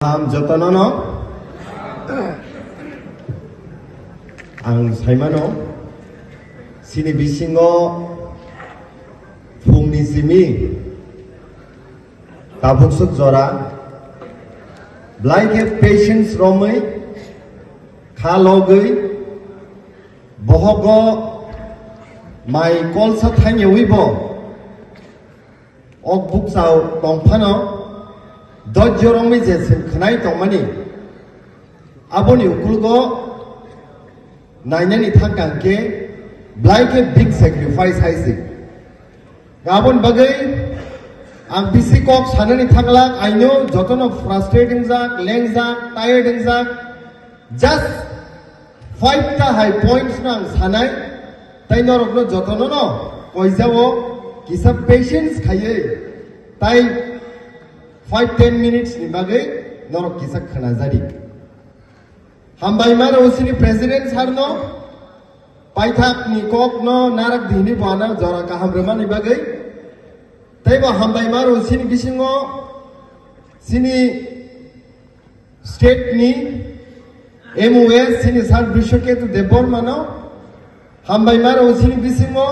जतननो आं साइमानो सिनि बिसिङो फुंनि सिमि ताबुकसुक जरा ब्लाइके पेशेंस रोमै खालगै बहगो माइ कलसा थाइनेविबो अक बुकसाव दंफानो दज्जरंनि जेसिम खनाय दंमानि आबोनि उकुलगो नायनायनि थांगांके ब्लाइके बिग सेक्रिफाइस हाइसि गाबोन बगै आं बिसि कक साननि थांलाक आइनो जतनो फ्रास्ट्रेटिंग जाक लेंजाक टायर्डिंग जाक जस्ट 5 टा हाई पॉइंट्स नां सानाय ताइ नरकनो जतनो न कइजावो किसा पेशेंस खायै ताइ 5-10 minutes ni bagai norok kisak khana jari hambai mar osini president sarno paithak ni kok no narak dini bana jora kaham remani bagai taiba hambai mar osini bisingo sini state ni MOS sini sar bishoketu debor mano hambai mar osini bisingo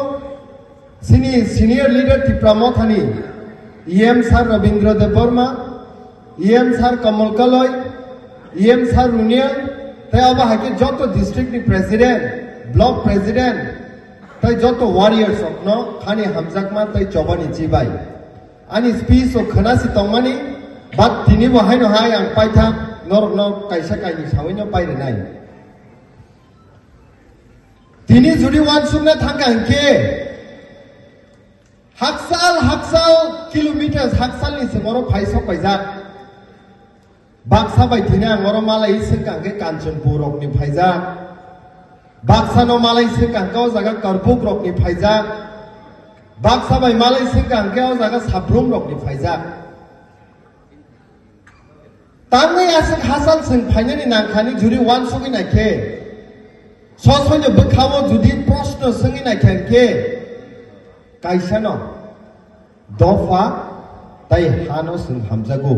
sini senior leader Tipramothani EM Sir Rabindra Deborma, EM Sir Kamal Kaloy, EM Sir Runial, তাই আবার হাকি যত district নি president block president তাই যত warriors অকনো খানি হামজাকমা তাই চবানি জিবাই আনি স্পিচ ও খানাসি তংমানি বাত তিনি বহাই নহাই আং পাইথা নরক ন কাইসা কাইনি সাউইনো পাইরে নাই তিনি যদি ওয়ান সুমনা থাকা হাंके हाकसाल किलोमीटर हाकसाल नि सिङाव फाइसो फाइजाक बाक्सा बायदिनो आंरो मालाय सिगांगे कांचनपुर रकनि फाइजाक बाक्सानो मालाय सिगांगे जागा करपुक रकनि फाइजाक बाक्सा बाय मालाय सिगांगे जागा साब्रुम रकनि फाइजाक तांनि आसिक हासाल सिं फाइनानि नांखानि जुरि वान सुगि नायखे ससयनो बखावो जुदि प्रश्न सोंगि नायखे काइसानो दफा ताइ हानो जों हामजागौ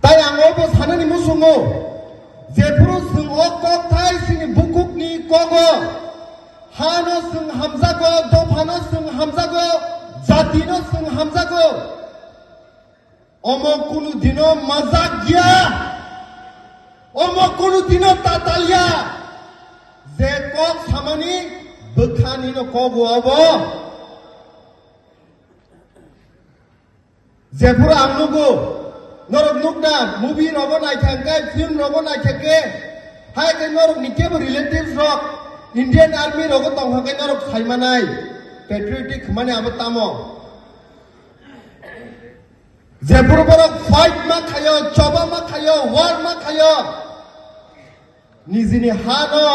ताइ आङोबो साननि मुसुङो जेफोर जों अकक थाइ सिनि बुकुकनि कगो हानो जों हामजागौ दफानो जों हामजागौ जातिनो जों हामजागौ अमो कुनु दिनो मजाक गैया अमो कुनु दिनो तातालिया जे कक सामानि बोखानिनो कगोआबो जेफोर आंनुगो नरक नुकना मुभि रगो नायखांगे फिल्म रगो नायखांगे हाय के नरक निकेबो रिलेटिव्स रक इंडियन आर्मी रगो तंखांगे नरक साइमानाय पेट्रियोटिक खमाने आबो तामो जेफोर बरक फाइट मा खायो चबा मा खायो वार मा खायो निजिनि हानो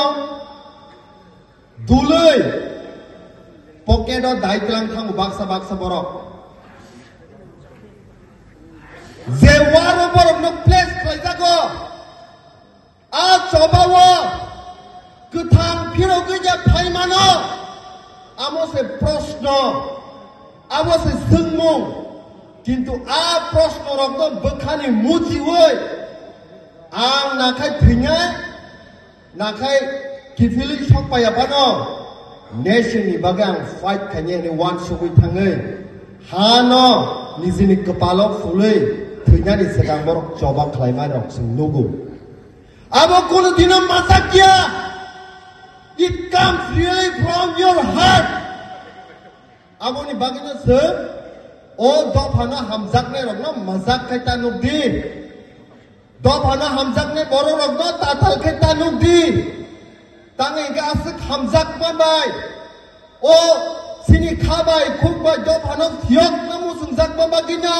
दुलै पकेटो दाइतलां थांगो बाक्सा बाक्सा बरक जे वारो बरक न प्लेस खायजागो आ चबावो गोथां फिरो गैया फाइमानो आमोसे प्रश्न आमोसे सोंमुं किन्तु आ प्रश्न रक बखानि मुजिवै आं नाखाय थैनाय नाखाय किफिलि सकपायाबानो नेशननि बागै आं फाइट खायने वान सुगै थाङै हानो निजिनि कपालाव फुलै थैनानि सिगां बरक जबा खालायमा रक जों नुगौ आबो कुनु दिनो मजाक गैया it comes really from your heart आबोनि बागैनो सों ओ दफानो हामजाकने रकनो मजाक खायता नुगदि दफानो हामजाकने बर' रकनो ताताल खायता नुगदि ताङै गासै हामजाक बाय ओ सिनि खाबाय खुबाय दफानो थियक न मुसुं जाक बागिनो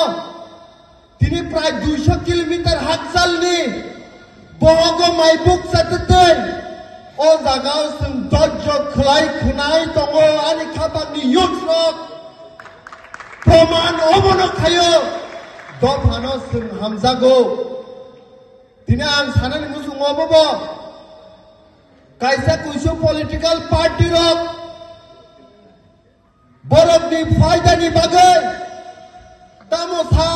তিনি প্রায় 200 কিলোমিটার হাকসালনি বহগো মাইবুক সাততে ও জাগাও जों দজ্জ খলাই খুনাই দङ আনি খাবাनि युथरक প্রমাণ অবনো খাयो दफानो जों हामजागौ दिनै आं साननि मुसुङावबो कायसा कुइसु पलिटिकल पार्टी रक बरकनि फायदानि बागै तामसा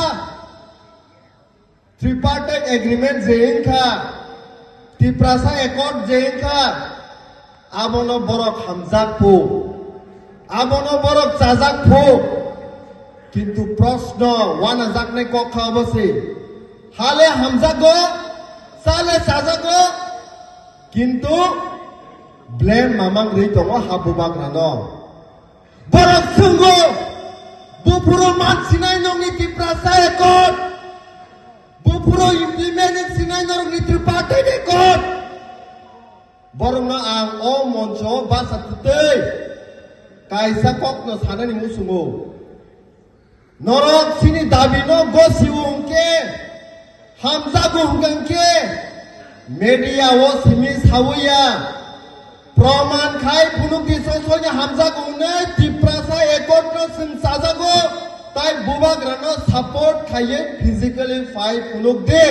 tripartite agreement jengka Tiprasa accord jengka abono borok hamjak po abono borok chajak po কিন্তু প্রশ্ন ওয়ানা জাকনে কখা অবশ্যে হালে হামজাগো সালে সাজাগো কিন্তু ব্লেম মামাং রেই দङ হাবুবাগ্রানো বরক সঙ্গো বুফুরো মানসিনাই নংনি তিপ্রাসা একট বুফুরো ইমপ্লিমেন্ট সিনাই নংনি ত্রিপার্টাইট একট বরং আং অ মঞ্চ বাসাতুতে কাইসা কখনো সানানি মুসুমো Norok sini dabino gosiungke hamzagungke media wo simis hawuya proman khai punuk di sosonya hamzagungne tiprasa ekotno sing sajago tai bubagrano support khaye physically five punuk de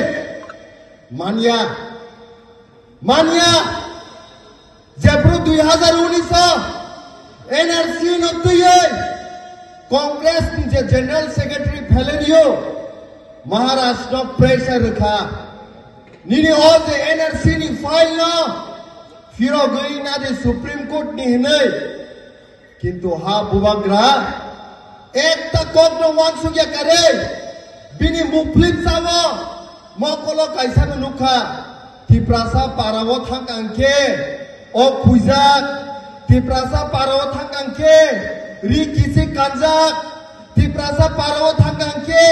mania jepro 2019 NRC no tuye Congress के general secretary फैलेनियो Maharashtra pressure रखा निने और जे NRC नि file ना फिरो गई ना दे supreme court नि हने किंतु हा बुबाग्रा एक तक कोर्ट नो वन सुग्या करे बिनी मुफ्लिम सावो मकोलो कैसा नुखा तिप्रासा पारावो थांग अंके ओ खुजाक तिप्रासा पारावो थांग अंके ri kisi kanjak tiprasa parawa thangkangke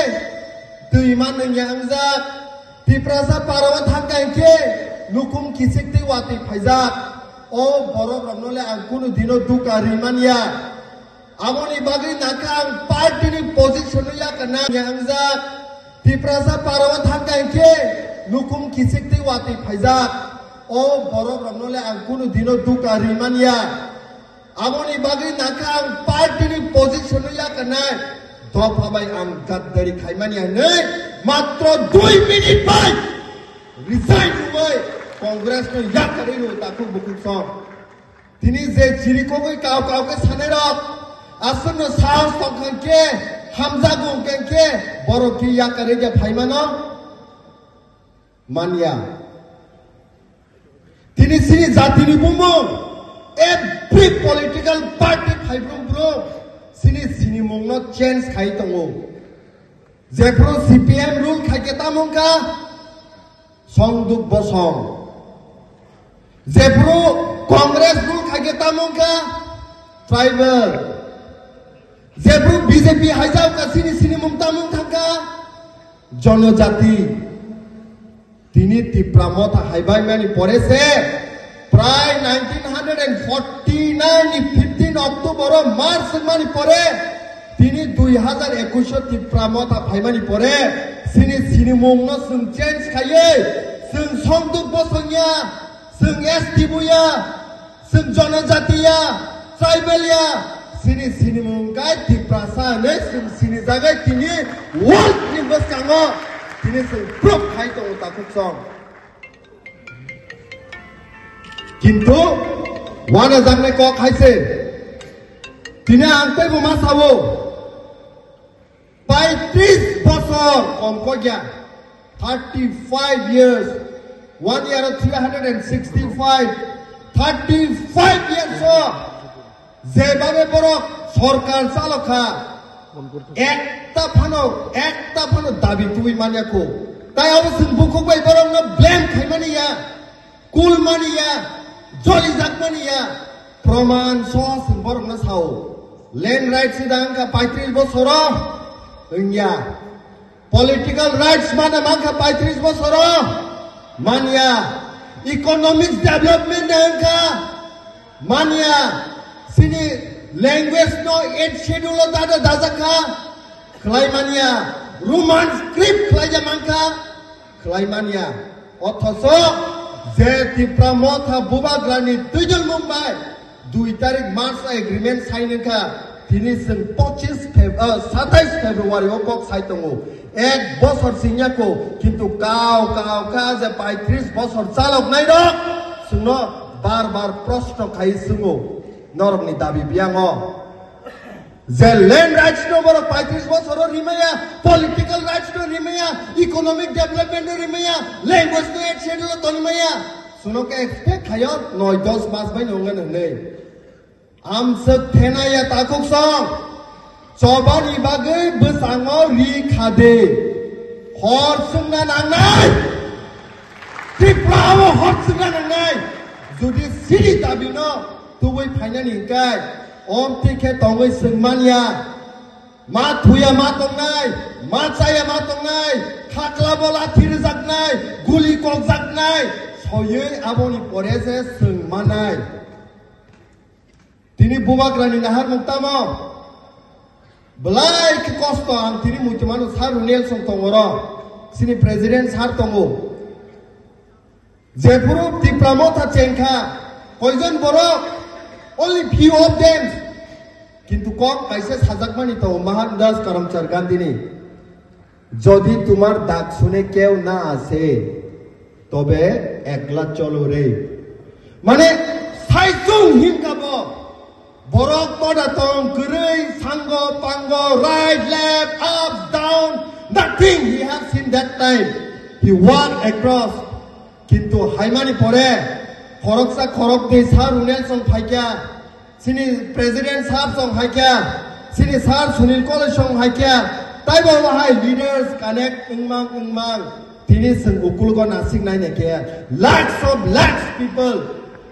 tuiman nyangjak tiprasa parawa thangkangke nukum kisik ti wati phaijak o borok ramnole angkunu dino duka rimania amoni bagri nakang party ni position ya kana nyangjak tiprasa parawa thangkangke nukum kisik ti wati phaijak o borok ramnole angkunu dino duka rimania amoni bagri nakang party ni position ya kana dopabai am gaddari khaimani ane matro 2 minute bai resign hubai congress no ya kare no taku bukuk so tini je chiriko koi kaw ke sane rok asun no saus tongkhan ke hamza gungken ke boro ki ya kare je phaimano mania tini sini jatini bumung every political party phaibrum bro sini mongno change khai tongo jepro CPM rule khaike tamongka songduk bosong jepro congress rule khaike tamongka tribal jepro BJP haijau ka sini mong tamong thangka জনজাতি তিনি তিপ্রামতা হাইবাই মানি পড়েছে প্রায় 1949 15 October March মানি পরে তিনি 2021 তিপ্রামতা ফাইমানি পরে সিনি মংন song change খাইয়ে song সংদুক বসংয়া song ST বুয়া song জনজাতিয়া ট্রাইবেলিয়া সিনি মংকাই তিপ্রাসা নে সিনি জায়গায় তিনি ওয়ার্ল্ড নিবস কাঙ্গো তিনি সং প্রুফ খাইতো তাকুক সং কিন্তু ওয়ানা জাননে ক খাইছে তিনি আনতে বোমা সাবো 35 বছর কম কইয়া 35 years 1 year 365 35 years যেভাবে বড় সরকার চালকা একটা ফানো দাবি তুই মানিয়াকো তাই অবশ্যই বুকুবাই বড় ব্লেম খাইমানিয়া কুল মানিয়া জলি জাকমানিয়া প্রমাণ সস বরং না সাও ল্যান্ড রাইটস দাঙ্কা 35 বছর ইয়া পলিটিক্যাল রাইটস মানে মাঙ্কা 35 বছর মানিয়া ইকোনমিক্স ডেভেলপমেন্ট দাঙ্কা মানিয়া সিনি ল্যাঙ্গুয়েজ নো 8 শিডিউল দাদা দাজাকা ক্লাইমানিয়া রোমান স্ক্রিপ্ট ক্লাইজা মাঙ্কা ক্লাইমানিয়া অথচ যে তিপ্রামথা বুবাগ্রানি দুইজন মুম্বাই 2 তারিখ মার্চ এগ্রিমেন্ট সাইনকা তিনি 27 ফেব্রুয়ারি কক সাইতঙ্গো 1 বছর সিংয়াকো কিন্তু কাও যে 35 বছর চালক নাই র সুনো বারবার প্রশ্ন খাই সুঙ্গো নরমনি দাবি বিয়াঙ্গ যে ল্যান্ড রাইটস নো বড় 35 বছর রিমাইয়া পলিটিক্যাল রাইটস নো রিমাইয়া ইকোনমিক ডেভেলপমেন্ট রিমাইয়া ল্যাঙ্গুয়েজ নো এড শেডুল তো রিমাইয়া সুনকে এক্সপেক্ট খায় 9-10 মাস বাই নঙ্গন নেই আমসক থেনায়া তাকুক সং চবানি বাগৈ বসাङाव रि खादे हर सुंना नांनाय त्रिपुराव हर सुंना नांनाय जुदि सिरि दाबिनो तुबै फाइनानि गाय अम तिखे तंगै सोंमानिया मा थुया मा तंनाय मा चाया मा तंनाय खाख्ला बला थिरजाकनाय गुलि ककजाकनाय सयै आबनि परेजे सोंमानाय तिनि बुबाग्रानि नाहार मुक्तामो belai ke kosto ang tiri mutimanu saru Nelson tongoro sini president sar tongo jepuru diplomata cengkha koijon borok only few of them কিন্তু কম কাইসে সাজাকমানি তো মহানদাস করমচার গান্ধীনি যদি তোমার ডাক শুনে কেউ না আসে তবে একলা চলো রে মানে সাইজুং হিমকাবো borok toda tong gerei sanggo panggo right left up down nothing he has seen that time he walked across kintu haimani pore khoroksa khorok de sar Nelson phaikya sini president sahab song haikya sini sar Sunil Kole song haikya tai bo hai leaders connect ingmang tini sung ukulgon asing nai ne ke lakhs people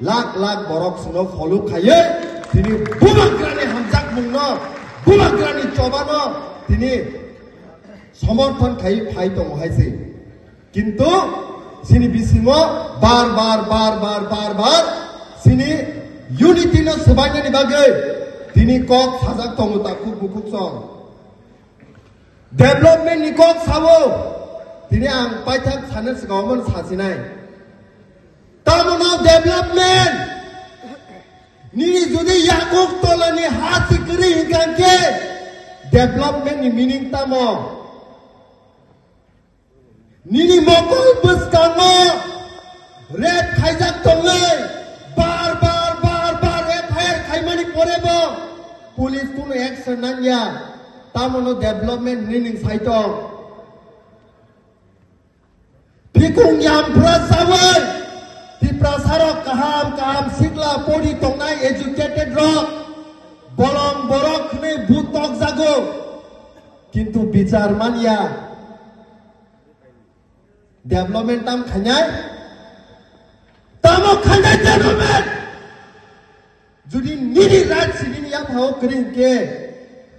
lakh borok suno follow khaye তিনি বুমাগ্রানি হামজাক মুংনো বুমাগ্রানি চবানো তিনি সমর্থন খাই phi তো হাইছে কিন্তু সিনি বিসিমো বার সিনি unity no সবাইনি বাগে তিনি cock হাজাক তমু তাকু বুকুক song development নি cock সাবো তিনি আং পাইথাক সানের সিগামন সাসিনাই তামনো development Nini judi yakuk tolani hati kering kanke development ni meaning tamo Nini mokol bus kango red khaijak tongai bar FIR khaimani porebo police kuno action nanya tamono development meaning saitong Pikung yam prasawai Prasarok kaham sikla podi tongnai educated rock bolong borok ne butok jago kintu bicar mania development tam khanyai tamo khanyai development judi nini rights nini ya phao kring ke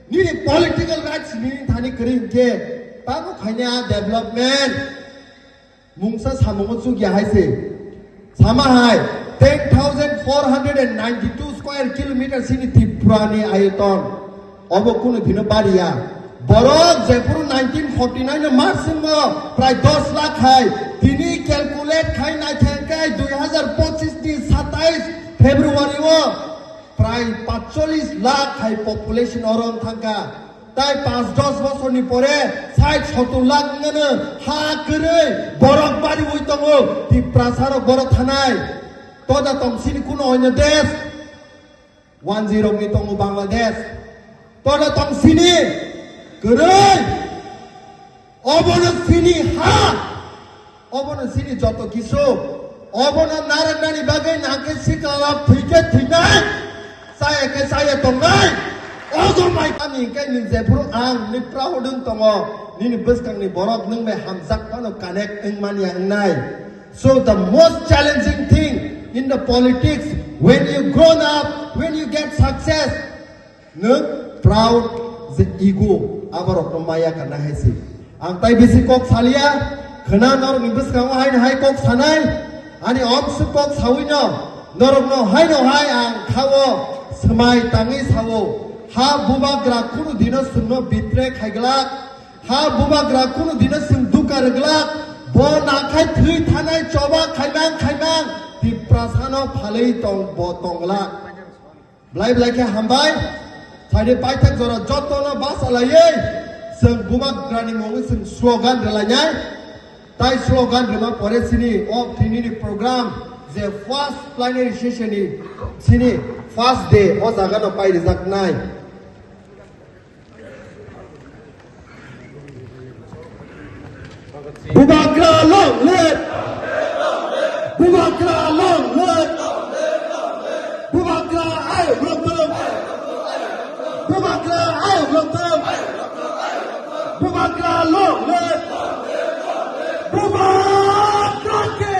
nini political rights nini thani kring ke tamo khanya development mungsa samongo chu ya haise Samahai 10,492 square kilometers sini Tripurani ayoton obo kuno dino baria borok jepuru 1949 marsingo pray 10 lakh hai tini calculate khai nai thankai 2025 ni 27 February o pray 45 lakh hai population oron thangka তাই 5-10 বছর নি পরে 60-70 lakh ngana ha korei borok bari uitongo Tripura boro thanai toda tong sini kuno onya desh 10 ni tongo Bangladesh toda tong sini korei obono sini ha obono sini joto kisu obono naranani bagai nake sikalap thike thinai saya tongai Ogo mai kami kai ning jepuru ang ni proudung tongo nini buskang ni borok nung me hamzak pano connect ing mania nai so the most challenging thing in the politics when you grown up when you get success nung proud the ego abarok no maya kana haisi ang tai bisi kok salia khana nor ni buskang hai kok sanai ani om su kok sawino norok no hai ang khawo smai tangi sawo ha bubagra kuno dino sunno bitre khaiglak ha bubagra kuno dino sung dukarglak bo nakhai thui thanai choba khaimang Tripura phalei tong bo tonglak blai ke hambai thai paithak jora jotono basalai sung bubagra ni mong sung slogan relanyai tai slogan rema pore sini of tini program the first plenary session ni sini first day o jaga no pai rizak nai Bumagla ayam lontong. Bumagla long le. Bumagla ke.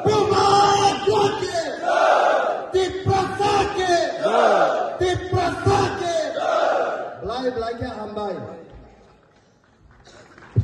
Bumagla ke. Diprasa ke. Diprasa ke. Belai ke